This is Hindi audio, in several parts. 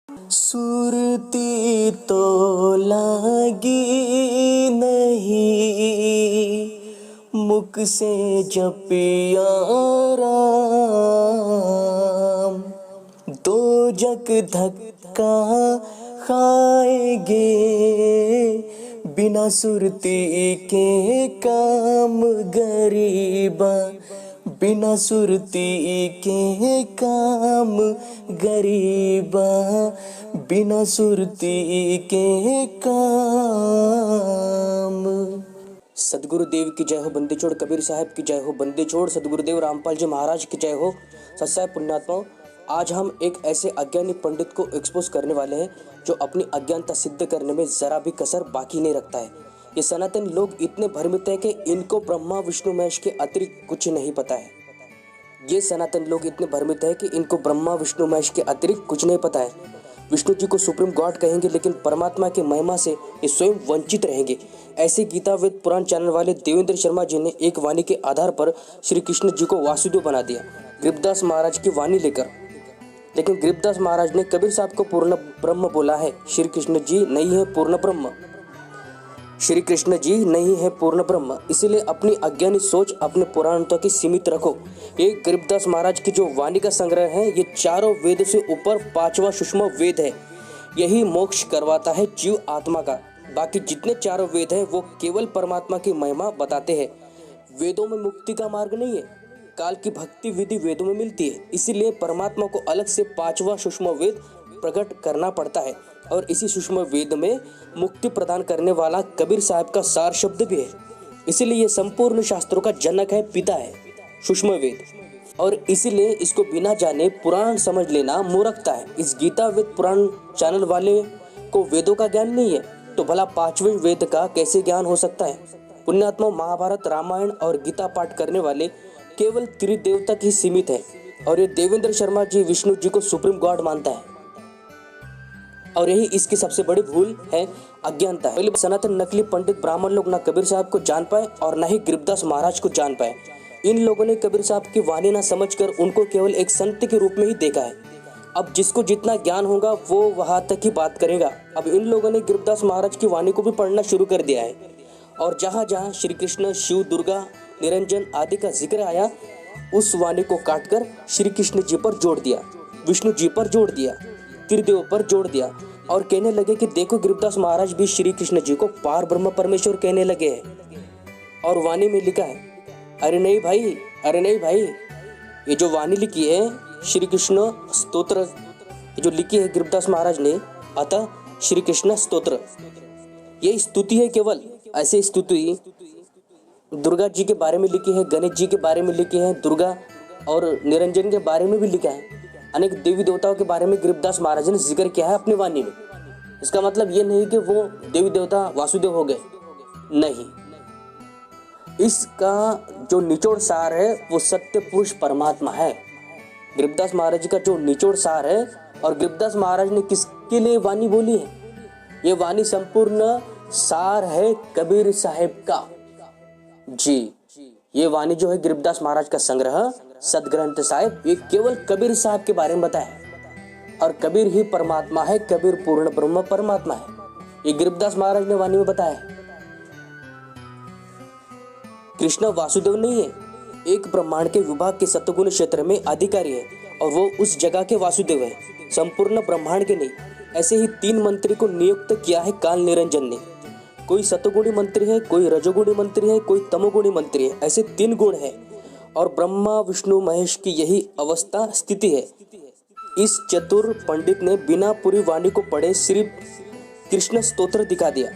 सुरती तो लगी नहीं, मुख से जपिया राम। दो जग धक्का खाएंगे, बिना सुरती के काम गरीबा, बिना सुरती के काम गरीबा, बिना सुरती के काम। सदगुरुदेव की जय हो, बंदी छोड़ कबीर साहब की जय हो, बंदी छोड़ सदगुरुदेव रामपाल जी महाराज की जय हो। सत्साई पुण्यात्माओं, आज हम एक ऐसे अज्ञानी पंडित को एक्सपोज करने वाले हैं जो अपनी अज्ञानता सिद्ध करने में जरा भी कसर बाकी नहीं रखता है। ये सनातन लोग इतने भ्रमित हैं कि इनको ब्रह्मा विष्णु महेश के अतिरिक्त कुछ नहीं पता है। ये सनातन लोग इतने भ्रमित हैं कि इनको ब्रह्मा विष्णु महेश के अतिरिक्त कुछ नहीं पता है। विष्णु जी को सुप्रीम गॉड कहेंगे, लेकिन परमात्मा की महिमा से ये स्वयं वंचित रहेंगे। ऐसे गीता वेद पुराण चैनल वाले देवेंद्र शर्मा जी ने एक वाणी के आधार पर श्री कृष्ण जी को वासुदेव बना दिया, गरीबदास महाराज की वाणी लेकर। लेकिन गरीबदास महाराज ने कबीर साहब को पूर्ण ब्रह्म बोला है। श्री कृष्ण जी नहीं है पूर्ण ब्रह्म, श्री कृष्ण जी नहीं है पूर्ण ब्रह्म। इसीलिए अपनी अज्ञानी सोच अपने पुराणों की सीमित रखो। ये गरीबदास महाराज की जो वाणी का संग्रह है, ये चारों वेद से ऊपर पांचवा सूक्ष्म वेद है। यही मोक्ष करवाता है जीव आत्मा का। बाकी जितने चारों वेद हैं वो केवल परमात्मा की महिमा बताते हैं। वेदों में मुक्ति का मार्ग नहीं है, काल की भक्ति विधि वेदों में मिलती है। इसीलिए परमात्मा को अलग से पांचवा सूक्ष्म वेद प्रकट करना पड़ता है, और इसी सूक्ष्म वेद में मुक्ति प्रदान करने वाला कबीर साहब का सार शब्द भी है। इसीलिए ये संपूर्ण शास्त्रों का जनक है, पिता है सूक्ष्म वेद। और इसीलिए इसको बिना जाने पुराण समझ लेना मूर्खता है। इस गीता वेद पुराण चैनल वाले को वेदों का ज्ञान नहीं है, तो भला पांचवें वेद का कैसे ज्ञान हो सकता है। पुण्यात्मा, महाभारत रामायण और गीता पाठ करने वाले केवल त्रिदेव तक ही सीमित है, और ये देवेंद्र शर्मा जी विष्णु जी को सुप्रीम गॉड मानता है। और यही इसकी सबसे बड़ी भूल है, अज्ञानता है। पहले सनातन नकली पंडित ब्राह्मण लोग ना कबीर साहब को जान पाए और ना ही गरीबदास महाराज को जान पाए। इन लोगों ने कबीर साहब की वाणी ना समझकर उनको केवल एक संत के रूप में ही देखा है। अब जिसको जितना ज्ञान होगा वो वहां तक ही बात करेगा। अब इन लोगों ने गरीबदास महाराज की वाणी को भी पढ़ना शुरू कर दिया है, और जहां जहां श्री कृष्ण, शिव, दुर्गा, निरंजन आदि का जिक्र आया, उस वाणी को काटकर श्री कृष्ण जी पर जोड़ दिया, विष्णु जी पर जोड़ दिया, त्रिदेव पर जोड़ दिया, और कहने लगे कि देखो गरीबदास महाराज भी श्री कृष्ण जी को पार ब्रह्म परमेश्वर कहने लगे हैं। और वाणी में लिखा है, अरे नहीं भाई, अरे नहीं भाई, ये जो वाणी लिखी है श्री कृष्ण स्तोत्र, ये जो लिखी है गरीबदास महाराज ने, अतः श्री कृष्ण स्तोत्र, ये स्तुति है केवल। ऐसे स्तुति दुर्गा जी के बारे में लिखी है, गणेश जी के बारे में लिखी है, दुर्गा और निरंजन के बारे में भी लिखा है। अनेक देवी देवताओं के बारे में गरीबदास महाराज ने जिक्र किया है अपनी वाणी में। इसका मतलब ये नहीं कि वो देवी देवता वासुदेव हो गए, नहीं। इसका जो निचोड़ सार है वो सत्य पुरुष परमात्मा है। गरीबदास महाराज जी का जो निचोड़ सार है, और गरीबदास महाराज ने किसके लिए वाणी बोली है, ये वाणी संपूर्ण सार है कबीर साहब का। जी, ये वाणी जो है गरीबदास महाराज का संग्रह सदग्रंथ साहिब, ये केवल कबीर साहब के बारे में बताया। और कबीर ही परमात्मा है, कबीर पूर्ण ब्रह्म परमात्मा है, ये गरीबदास महाराज ने वाणी में बताया। कृष्ण वासुदेव नहीं है, एक ब्रह्मांड के विभाग के सतगुण क्षेत्र में अधिकारी है, और वो उस जगह के वासुदेव है, संपूर्ण ब्रह्मांड के नहीं। ऐसे ही 3 मंत्री को नियुक्त किया है काल निरंजन ने। कोई सतगुणी मंत्री है, कोई रजोगुणी मंत्री है, कोई तमोगुणी मंत्री है। ऐसे 3 गुण है, और ब्रह्मा विष्णु महेश की यही अवस्था स्थिति है। इस चतुर पंडित ने बिना पूरी वाणी को पढ़े सिर्फ कृष्ण स्तोत्र दिखा दिया,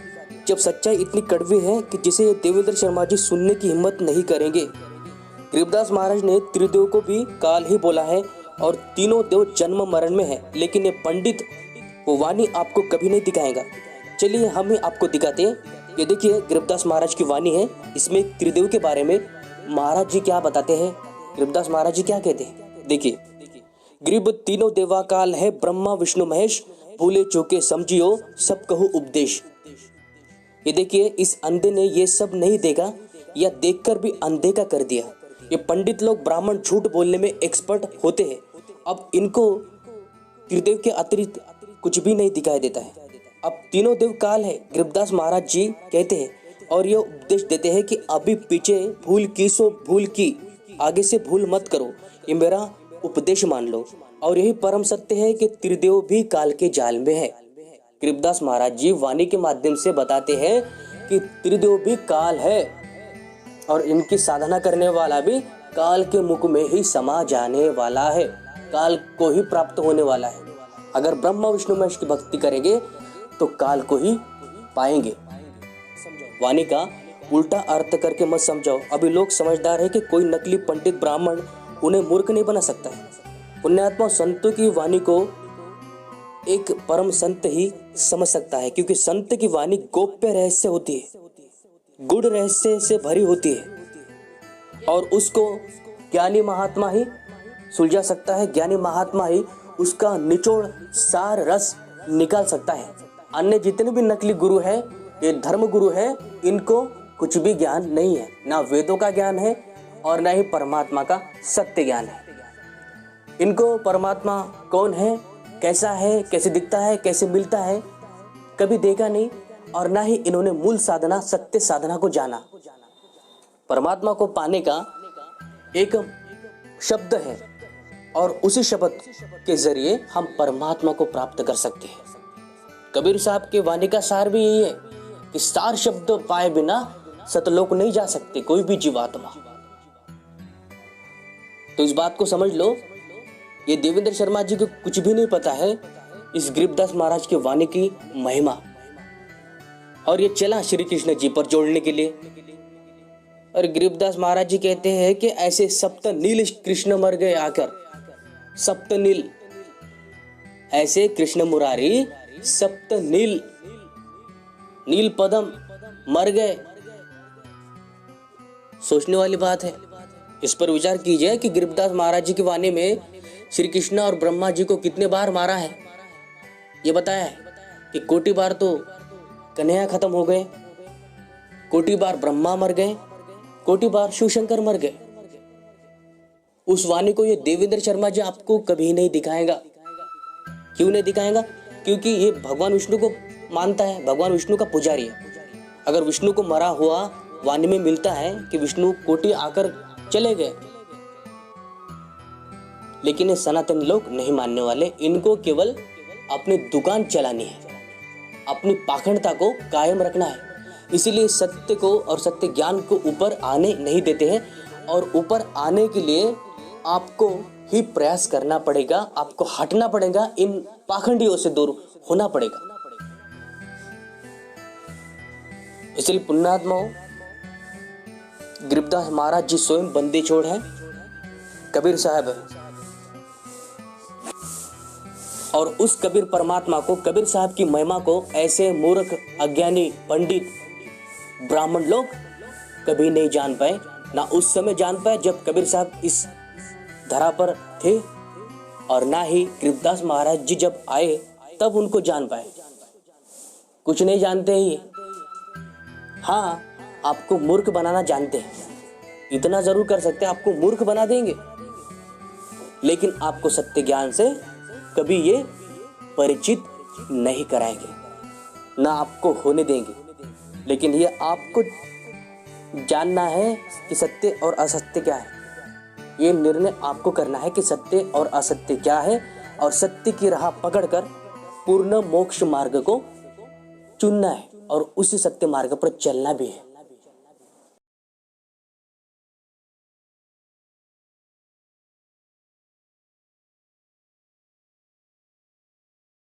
जब सच्चाई इतनी कड़वी है कि जिसे देवेंद्र शर्मा जी सुनने की हिम्मत नहीं करेंगे। गरीबदास महाराज ने त्रिदेव को भी काल ही बोला है, और तीनों देव जन्म मरण में है, लेकिन ये पंडित वो वाणी आपको कभी नहीं दिखाएगा। चलिए हम ही आपको दिखाते हैं। ये देखिए गरीबदास महाराज की वाणी है, इसमें त्रिदेव के बारे में महाराज जी क्या बताते हैं, गरीबदास महाराज जी क्या कहते हैं। देखिए, गरीब तीनों देवा काल है, ब्रह्मा विष्णु महेश, भूले चूके समझियो सब कहूँ उपदेश। ये देखिए, इस अंधे ने ये सब नहीं देखा, या देखकर भी अनदेखा कर दिया। ये पंडित लोग ब्राह्मण झूठ बोलने में एक्सपर्ट होते हैं। अब इनको त्रिदेव के अतिरिक्त कुछ भी नहीं दिखाई देता है। अब तीनों देव काल है, गरीबदास महाराज जी कहते हैं, और ये उपदेश देते हैं कि अभी पीछे भूल की सो भूल की, आगे से भूल मत करो, ये मेरा उपदेश मान लो। और यही परम सत्य है कि त्रिदेव भी काल के जाल में है। गरीबदास महाराज जी वाणी के माध्यम से बताते हैं कि त्रिदेव भी काल है और इनकी साधना करने वाला भी काल के मुख में ही समा जाने वाला है, काल को ही प्राप्त होने वाला है। अगर ब्रह्मा विष्णु महेश की भक्ति करेंगे तो काल को ही पाएंगे। वाणी का उल्टा अर्थ करके मत समझाओ। अभी लोग समझदार है कि कोई नकली पंडित ब्राह्मण उन्हें मूर्ख नहीं बना सकता है। पुण्यात्मा संतों की वाणी को एक परम संत ही समझ सकता है, क्योंकि संत की वाणी गोप्य रहस्य होती है, गुड़ रहस्य से भरी होती है, और उसको ज्ञानी महात्मा ही सुलझा सकता है। ज्ञानी महात्मा ही उसका निचोड़ सार रस निकाल सकता है। अन्य जितने भी नकली गुरु हैं, ये धर्म गुरु हैं, इनको कुछ भी ज्ञान नहीं है, ना वेदों का ज्ञान है और ना ही परमात्मा का सत्य ज्ञान है। इनको परमात्मा कौन है, कैसा है, कैसे दिखता है, कैसे मिलता है, कभी देखा नहीं, और ना ही इन्होंने मूल साधना सत्य साधना को जाना। परमात्मा को पाने का एक शब्द है और उसी शब्द के जरिए हम परमात्मा को प्राप्त कर सकते हैं। कबीर साहब के वाणी का सार भी यही है कि सार शब्द पाए बिना सतलोक नहीं जा सकते कोई भी जीवात्मा। तो इस बात को समझ लो, ये देवेंद्र शर्मा जी को कुछ भी नहीं पता है इस गरीबदास महाराज की वाणी की महिमा, और ये चला श्री कृष्ण जी पर जोड़ने के लिए। और गरीबदास महाराज जी कहते हैं कि ऐसे सप्त नील कृष्ण मर गए आकर, सप्त नील, ऐसे कृष्ण मुरारी सप्त नील नील पदम मर गए। सोचने वाली बात है। इस पर विचार कीजिए कि गरीबदास महाराज जी की वाणी में श्री कृष्ण और ब्रह्मा जी को कितने बार मारा है। ये बताया है कि कोटि बार तो कन्हैया खत्म हो गए, कोटि बार ब्रह्मा मर गए, कोटि बार शिव शंकर मर गए। उस वाणी को ये देवेंद्र शर्मा जी आपको कभी नहीं दिखाएगा। क्यों नहीं दिखाएगा? क्योंकि ये भगवान विष्णु को मानता है, भगवान विष्णु का पुजारी है। अगर विष्णु को मरा हुआ वाणी में मिलता है कि विष्णु कोटि आकर चले गए, लेकिन ये सनातन लोग नहीं मानने वाले। इनको केवल अपनी दुकान चलानी है, अपनी पाखंडता को कायम रखना है। इसीलिए सत्य को और सत्य ज्ञान को ऊपर आने नहीं देते हैं, और ऊपर आने के लिए आपको ही प्रयास करना पड़ेगा, आपको हटना पड़ेगा, इन पाखंडियों से दूर होना पड़ेगा। इसलिए पुण्यात्माओं, गरीबदास महाराज जी स्वयं बंदी छोड़ है, कबीर साहब है, और उस कबीर परमात्मा को, कबीर साहब की महिमा को ऐसे मूर्ख अज्ञानी पंडित ब्राह्मण लोग कभी नहीं जान पाए। ना उस समय जान पाए जब कबीर साहब इस धरा पर थे, और ना ही गरीबदास महाराज जी जब आए तब उनको जान पाए। कुछ नहीं जानते ही, हाँ आपको मूर्ख बनाना जानते हैं, इतना जरूर कर सकते हैं, आपको मूर्ख बना देंगे, लेकिन आपको सत्य ज्ञान से कभी ये परिचित नहीं कराएंगे, ना आपको होने देंगे। लेकिन ये आपको जानना है कि सत्य और असत्य क्या है। ये निर्णय आपको करना है कि सत्य और असत्य क्या है, और सत्य की राह पकड़कर पूर्ण मोक्ष मार्ग को चुनना है, और उसी सत्य मार्ग पर चलना भी है।